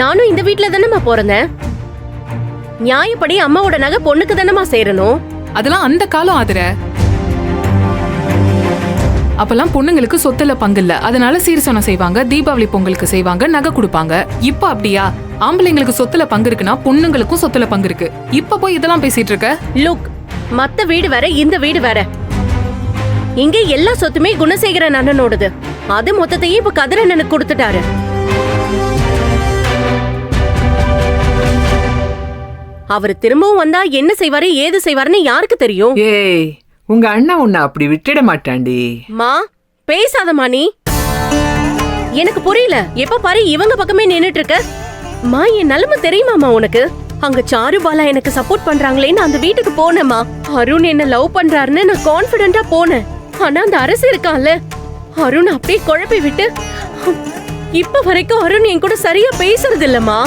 நானும் இந்த வீட்ல தானேமா பிறந்தேன். நியாயப்படி அம்மாவோட நகை பொண்ணுக்கு தானேமா சேரணும். அதெல்லாம் அந்த காலம் ஆதுர. அப்பெல்லாம் பொண்ணுங்களுக்கு சொத்துல பங்கு இல்ல, அதனால சீர்சனம் செய்வாங்க, தீபாவளி பொங்கலுக்கு செய்வாங்க, நகை கொடுப்பாங்க. இப்ப அப்படியா? ஆம்பளைங்களுக்கு சொத்துல பங்கு இருக்குன்னா பொண்ணுங்களுக்கும் சொத்துல பங்கு இருக்கு. இப்ப போய் இதெல்லாம் பேசிட்டு இருக்க? லுக், மத்த வீடு வேற, இந்த வீடு வேற. இங்க எல்லா சொத்துமே குணசேகரன் அண்ணனோடது. அது மொத்தத்தையும் இப்ப கதிரண்ணனுக்கு கொடுத்துட்டாரு. அவரு திரும்பவும் வந்தா என்ன செய்வாரு, ஏது செய்வாருன்னு யாருக்கு தெரியும்? ஏய், உங்க அண்ணா உன்னை அப்படி விட்டுட மாட்டாண்டி. மா, பேசாதமா நீ. எனக்கு புரியல, எப்ப பாரு இவங்க பக்கமே நின்னுட்டு இருக்க. மா, என் நிலைமை தெரியுமாமா உனக்கு? அங்க சாருபாலா எனக்கு சப்போர்ட் பண்றாங்களேன்னு அந்த வீட்டுக்கு போனேமா. அருண் என்ன லவ் பண்றாருன்னு நான் கான்பிடென்டா போனேன். ஆனா அந்த அரசு இருக்கான்ல, அருண் அப்படியே குழப்பி விட்டு இப்ப வரைக்கும் அருண் என் கூட சரியா பேசுறது இல்லம்மா.